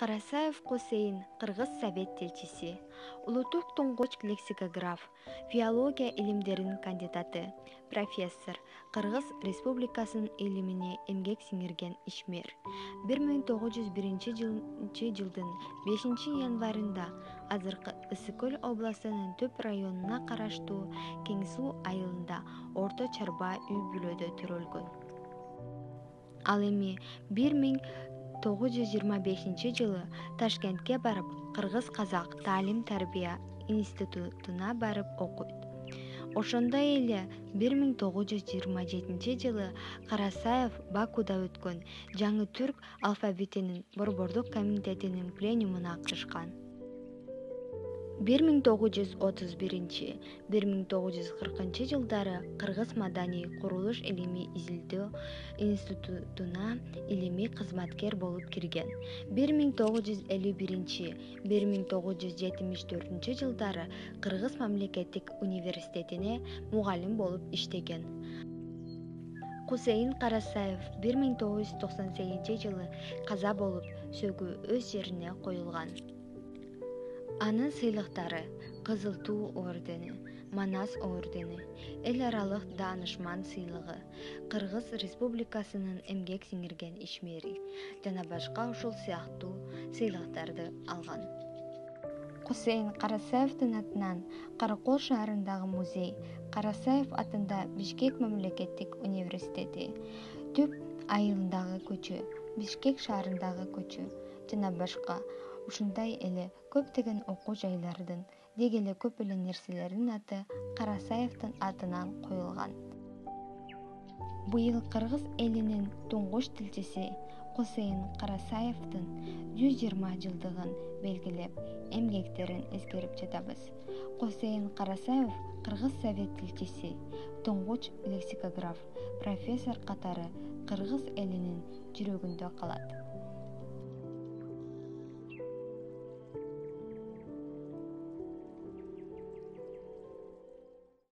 Карасаев Кусейин, Кыргыз совет тилчиси, улуттук туңгуч лексикограф, филология илимдеринин кандидаты, профессор, Кыргыз Республикасынын илимине эмгек сиңирген ишмер. 1901 жылдын 5 январында азыркы Ысык-Көл областынын Төп районуна караштуу Кең Суу айылында орто чарба үй-бүлөдө төрөлгөн. Ал эми 1925 жылы Ташкентке барып, Кыргыз-Казак таалим-тарбия институтуна барып окуйт. Ошондой эле 1927 жылы Карасаев Бакуда өткөн Жаңы түрк алфавитинин борбордук комитетинин пленумуна катышкан. 1931-1940 жылдары Кыргыз маданий курулуш илимий изилдөө институтуна илимий кызматкер болуп кирген. 1951-1974 жылдары Кыргыз мамлекеттик университетине мугалим болуп иштеген. Кусейин Карасаев 1998 жылы каза болуп, сөгүү өз жерине коюлган. Анын сыйлыктары: Кызыл Туу ордени, Манас ордени, Эл аралык даанышман сыйлыгы, Кыргыз Республикасынын эмгек сиңирген ишмери жана башка ушул сыяктуу сыйлыктарды алган. Кусейин Карасаевдин атынан Каракол шаарындагы музей, Карасаев атында Бишкек мамлекеттик университети, Төп айылындагы көчө, Бишкек шаарындагы көчө жана башка ушундай эле көптөгөн окуу жайлардын, деги эле көп эле нерселердин аты Карасаевдин атынан коюлган. Быйыл кыргыз элинин туңгуч тилчиси Кусейин Карасаевдин 120 жылдыгын белгилеп, эмгектерин эскерип жатабыз. Кусейин Карасаев Кыргыз совет тилчиси, туңгуч лексикограф, профессор катары кыргыз элинин жүрөгүндө калат.